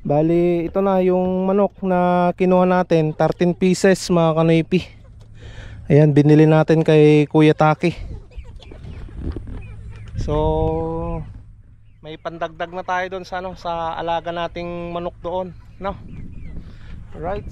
Bali, ito na yung manok na kinuha natin, 13 pieces mga kanoypi. Ayan, binili natin kay Kuya Taki. So, may pandagdag na tayo doon sa sa alaga nating manok doon, no? Right.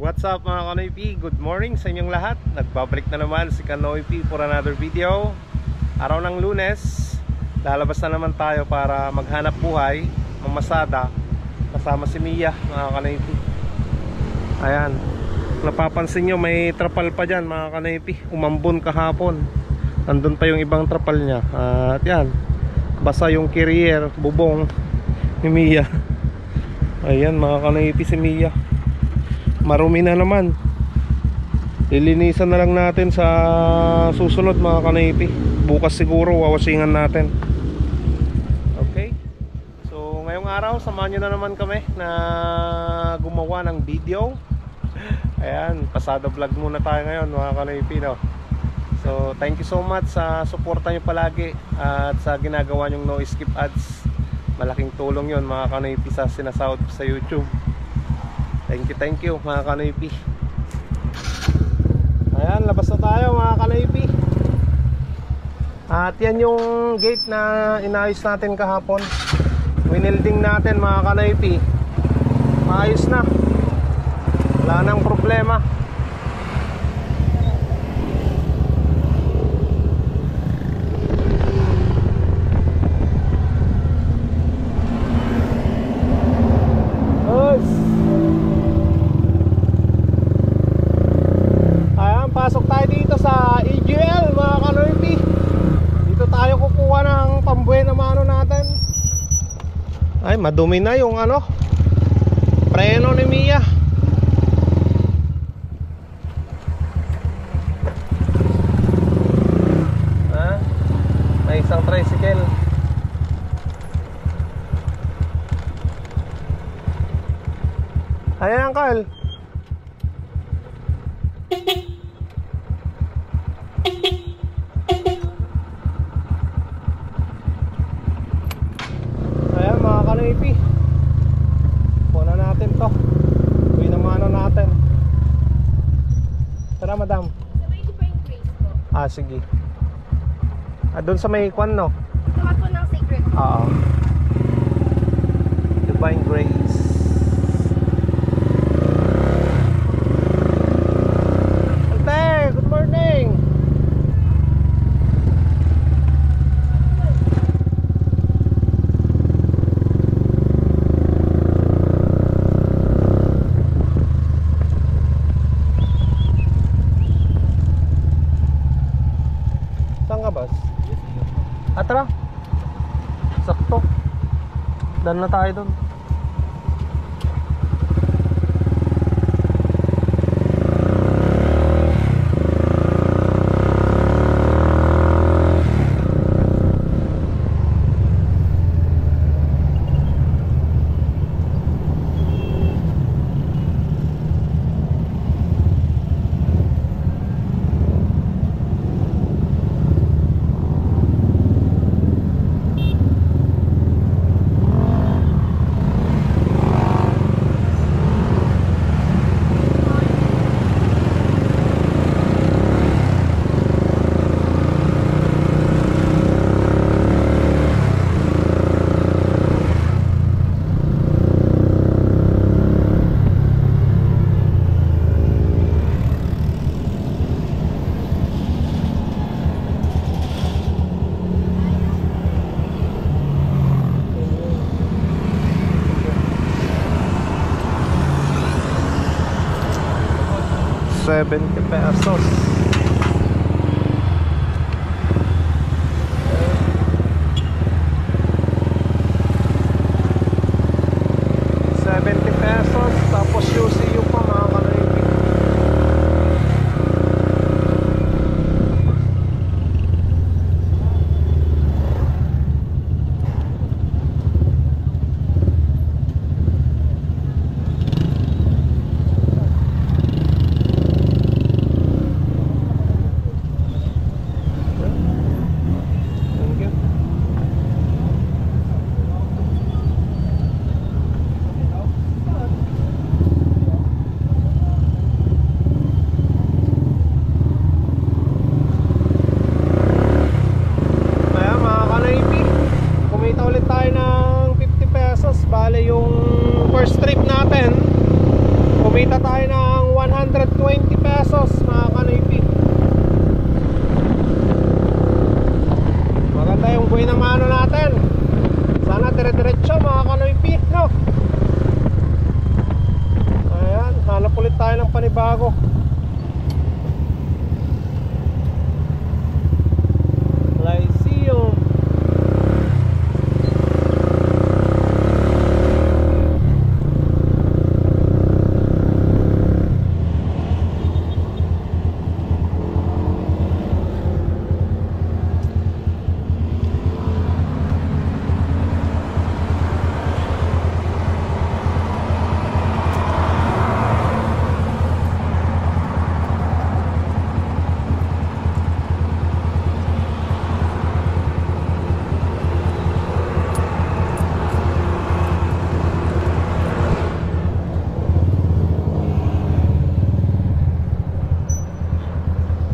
What's up mga Kanoypi? Good morning sa inyong lahat. Nagbabalik na naman si Kanoypi for another video. Araw ng Lunes, lalabas na naman tayo para maghanap buhay, mamasada, kasama si Mia mga Kanoypi. Ayan, napapansin nyo may trapal pa dyan mga Kanoypi. Umambon kahapon, nandun pa yung ibang trapal nya. At yan, basa yung carrier, bubong ni Mia. Ayan mga Kanoypi, si Mia marumi na naman. Lilinisan na lang natin sa susunod mga Kanoypi. Bukas siguro wawasingan natin. Okay. So ngayong araw samahan nyo na naman kami na gumawa ng video. Ayan, pasada vlog muna tayo ngayon mga Kanoypi, no? So thank you so much sa suporta nyo palagi at sa ginagawa nyong no skip ads. Malaking tulong yon mga Kanoypi sa sinasahod sa YouTube. Thank you mga Kanoypi. Ayan, labas na tayo mga Kanoypi. At yan yung gate na inayos natin kahapon. Winilding natin mga Kanoypi. Maayos na, wala nang problema. Pasok tayo dito sa EGL mga Kanoypi. Dito tayo kukuha ng pambuena mano natin. Ay, madumi na yung preno ni Mia. May isang tricycle. Ayan, Uncle. Ayan mga Kanoypi, puna natin to. Uwi na mano natin. Tara madam. Sige. Doon sa may kwan, no? Tumat po ng Sacred. Oo. Divine Grace. Ante, good morning. Tara, sakto. Dan na tayo doon. ₱70. ₱70 tapos UCU pa mga Kanoypi.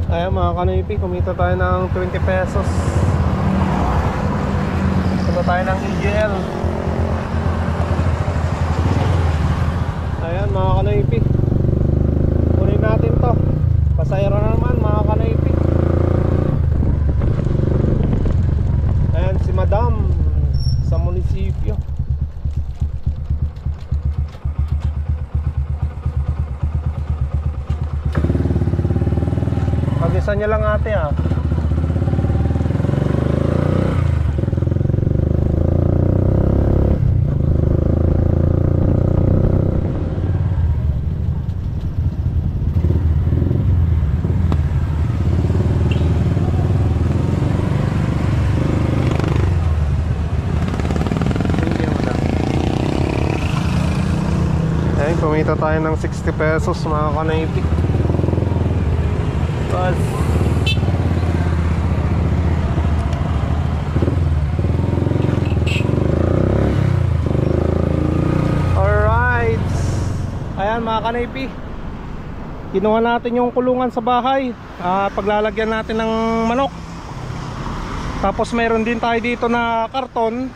Ayan mga kanoypi, kumita tayo ng 20 pesos. Kumita tayo ng EGL. Ayan mga kanoypi, kunin natin to. Pasayro na naman mga kanoypi. Ayan si Madam sa munisipyo. Pag-isa niya lang ate ah. Ayun, kumita tayo ng 60 pesos mga kanoypi. Bas. Alright. Ayan mga kanoypi, kinuha natin yung kulungan sa bahay. Paglalagyan natin ng manok. Tapos mayroon din tayo dito na karton.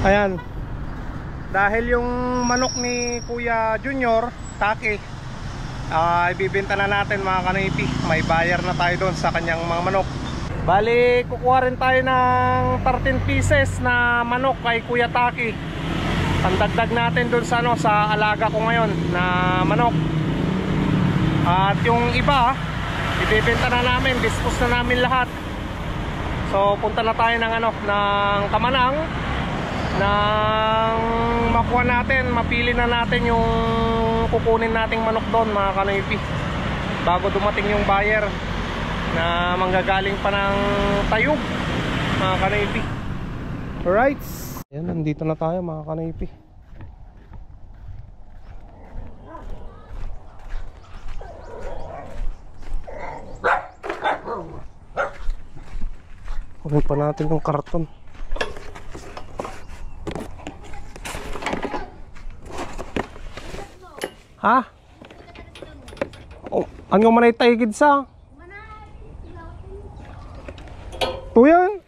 Ayan, dahil yung manok ni Kuya Junior Taki, ibibenta na natin mga kanoypi. May buyer na tayo doon sa kanyang mga manok. Bali kukuha rin tayo ng 13 pieces na manok kay Kuya Taki. Pandagdag natin doon sa, sa alaga ko ngayon na manok. At yung iba ibibenta na namin, dispose na namin lahat. So punta na tayo ng ng Kamanang nang makuha natin, mapili na natin yung kukunin nating manok doon mga kanoypi, bago dumating yung buyer na manggagaling pa ng Tayug mga kanoypi. Alright, ayan, nandito na tayo mga kanoypi. Kunin pa natin yung karton. Ha? Oh, ano manay tayo gidsa? Tuyan?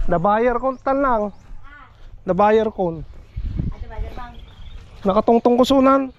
The buyer call tan lang. The buyer call. Nakatungtong kusunan.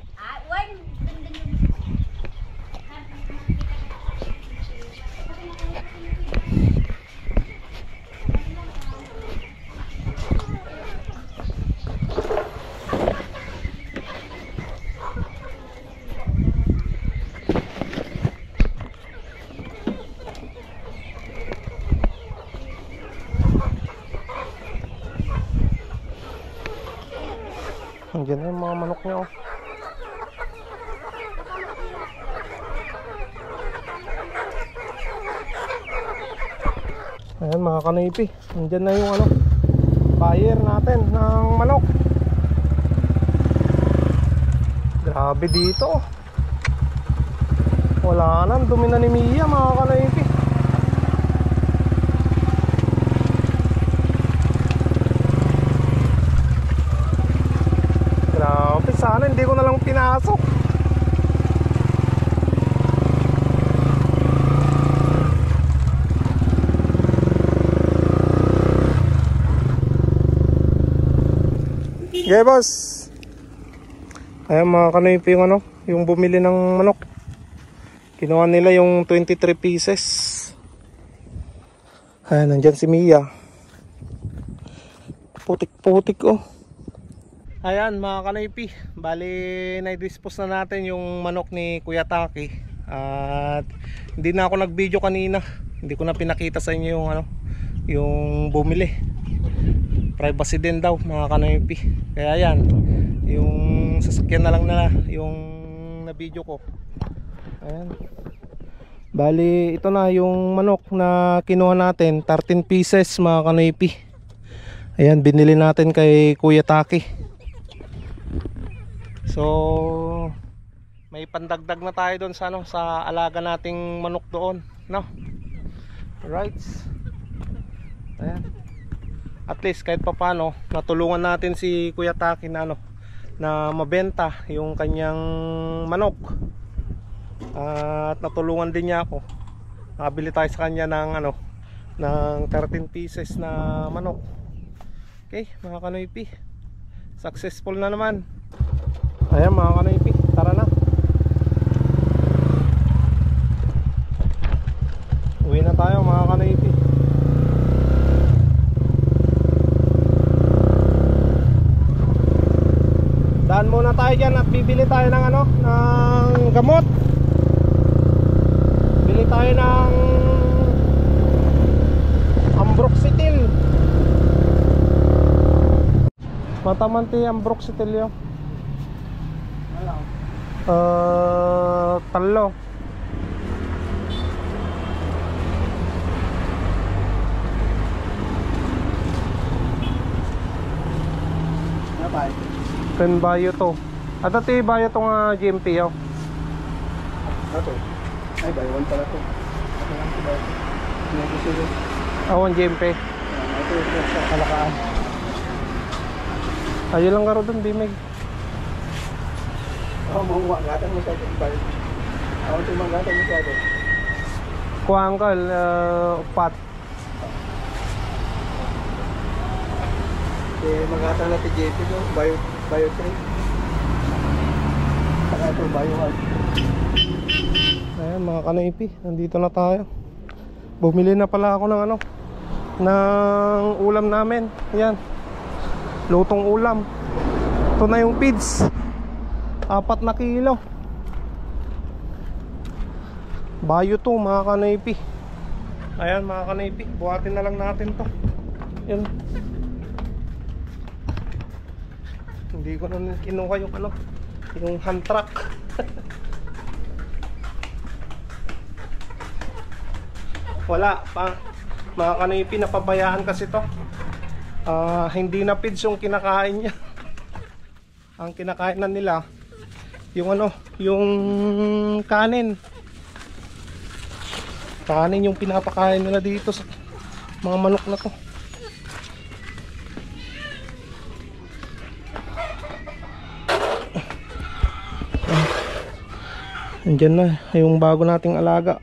Andiyan na yung mga manok niya oh. Ayan mga kanoypi, andiyan na yung buyer natin ng manok. Grabe dito. Wala na, dumi na ni Mia mga kanoypi. Grabe, sana hindi ko na lang pinasok. Okay boss. Ayan mga kanoypi yung yung bumili ng manok. Kinuha nila yung 23 pieces. Ayan, nandyan si Mia. Putik-putik oh. Ayan mga kanoypi, bali na-dispose na natin yung manok ni Kuya Taki. At hindi na ako nag-video kanina. Hindi ko na pinakita sa inyo yung yung bumili. Privacy din daw mga kanoypi. Kaya yan, yung sasakyan na lang na yung na-video ko. Ayan. Bali, ito na yung manok na kinuha natin, 13 pieces mga kanoypi. Ayan, binili natin kay Kuya Taki. So, may pandagdag na tayo doon sa ano, sa alaga nating manok doon, no? Right. Ayan. At least kahit papaano natulungan natin si Kuya Taki na ano, na mabenta yung kanyang manok. At natulungan din niya ako. Nakabili tayo sa kanya ng ano, ng 13 pieces na manok. Okay, mga kanoypi. Successful na naman. Ayan mga kanoypi, tara na. Uwi na tayo mga kanoypi. Daan muna tayo dyan at bibili tayo ng ano, ng gamot. Bili tayo ng Ambroxetil. Matamanti Ambroxetil yun. Talo. Bye. Pen bayo to. At ito bayo tong GMP yo. Ato. Ay bayo one pala to. Ako lang to bayo. Hindi sila. Awan GMP. Ito sa Kalakaan. Ayun lang karo dun bimig. Oh, mangungatan mo sa bayo. Ako to mangungatan mo sa ato. Kuha uncle, upat. Mangungatan natin JP no, bayo 3. Saka ito bayo 1. Ayan mga kanoypi, nandito na tayo. Bumili na pala ako ng ano, ng ulam namin. Ayan, lutong ulam. Ito na yung feeds, 4 na kilo. Bayo to mga kanoypi. Ayan mga kanoypi, buhatin na lang natin to. Yan. Hindi ko na kinuha yung ano, yung hand truck. Wala pa mga kanoypi, napabayaan kasi to. Hindi na feeds yung kinakain niya. Ang kinakain na nila yung ano, yung kanin. Kanin yung pinapakain nila dito sa mga manok na to. Andyan na yung bago nating alaga.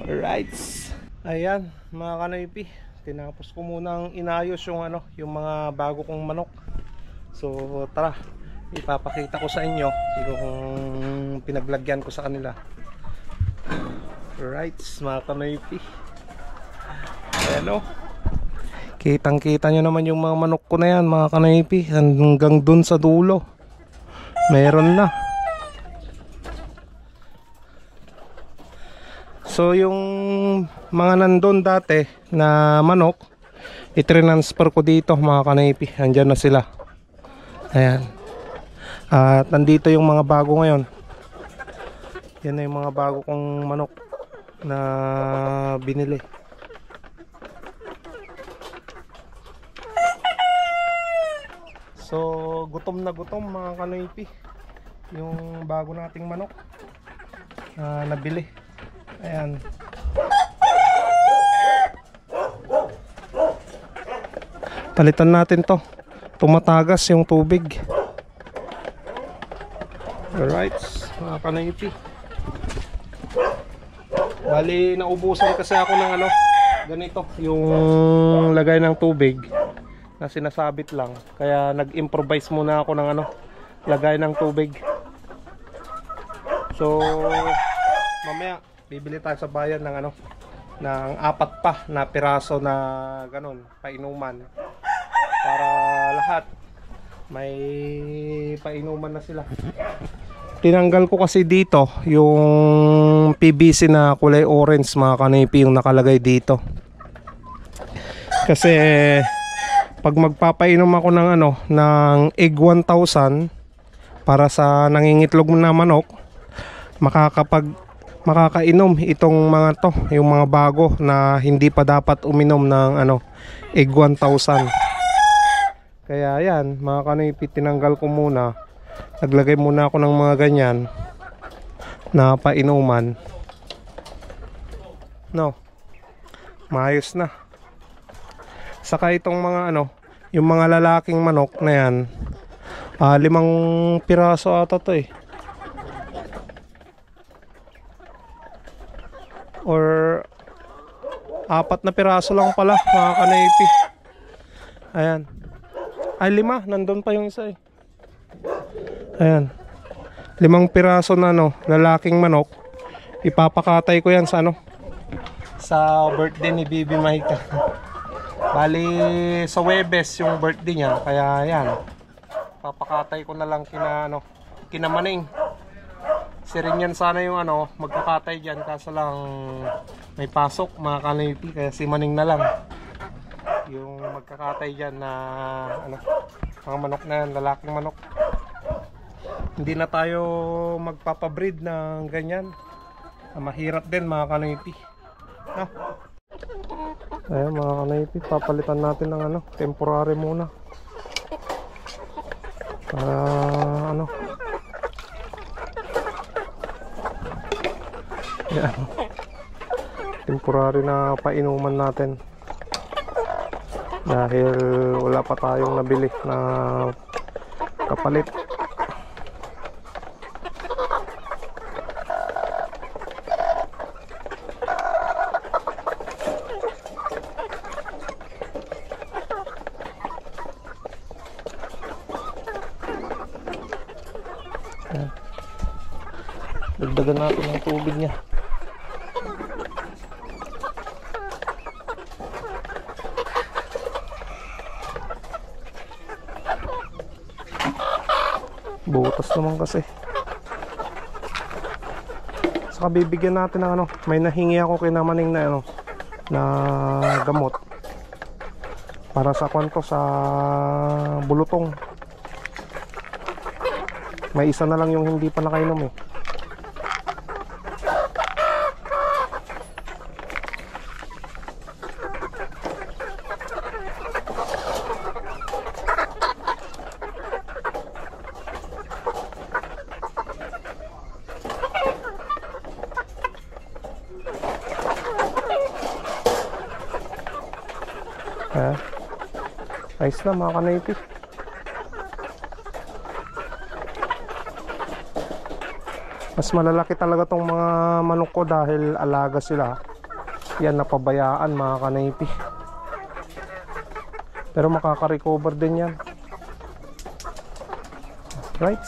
Alright. Ayan mga kanoypi, tinapos ko munang inayos yung ano, yung mga bago kong manok. So tara, ipapakita ko sa inyo yung pinaglagyan ko sa kanila. Alright mga kanoypi. Ayan o, kitang kita nyo naman yung mga manok ko na yan mga kanoypi. Hanggang dun sa dulo meron na. So yung mga nandun dati na manok, i-transfer ko dito mga kanoypi. Andyan na sila. Ayan. At nandito yung mga bago ngayon. Yan na yung mga bago kong manok na binili. So gutom na gutom mga kanoypi yung bago nating manok na nabili. Ayan. Palitan natin to. Tumatagas yung tubig. Alright mga kanoypi. Bali naubusan kasi ako ng ano, ganito, yung lagay ng tubig na sinasabit lang. Kaya nag-improvise muna ako ng ano, lagay ng tubig. So mamaya bibili tayo sa bayan ng ano, ng 4 pa na piraso na ganun, painuman. Para lahat may painuman na sila. Tinanggal ko kasi dito yung PVC na kulay orange mga kanoypi, yung nakalagay dito. Kasi pag magpapainom ako ng ano, ng egg 1000 para sa nangingitlog na manok, makakainom itong mga to, yung mga bago na hindi pa dapat uminom ng egg 1000. Kaya yan mga kanoypi, tinanggal ko muna, naglagay muna ako ng mga ganyan na painuman. Maayos na. Saka itong mga yung mga lalaking manok na yan, 5 piraso ata to or 4 na piraso lang pala mga kanoypi. Ayan. Ay 5, nandun pa yung isa Ayan. 5 piraso na lalaking manok. Ipapakatay ko yan sa sa birthday ni Bibi Mahika. Bali sa Webes yung birthday niya, kaya yan. Papakatay ko na lang kina Maning. Si Rinyan sana yung magkakatay diyan, kaso lang may pasok mga kanoypi, kaya si Maning na lang yung magkakatay diyan na mga manok na yan, lalaking manok. Hindi na tayo magpapabreed ng ganyan. Mahirap din mga kanoypi. Ayan mga kanoypi, papalitan natin ng temporary muna. Para ayan, temporary na painuman natin. Dahil wala pa tayong nabili na kapalit. Dagdagan natin ng tubig niya. Butas naman kasi. Saka bibigyan natin ng may nahingi ako kay Maning na na gamot para sa kwanto sa bulutong. May isa na lang yung hindi pa nakainom Ayos na mga kanoypi. Mas malalaki talaga tong mga manok ko dahil alaga sila. Yan, napabayaan mga kanoypi. Pero makaka-recover din yan. Right?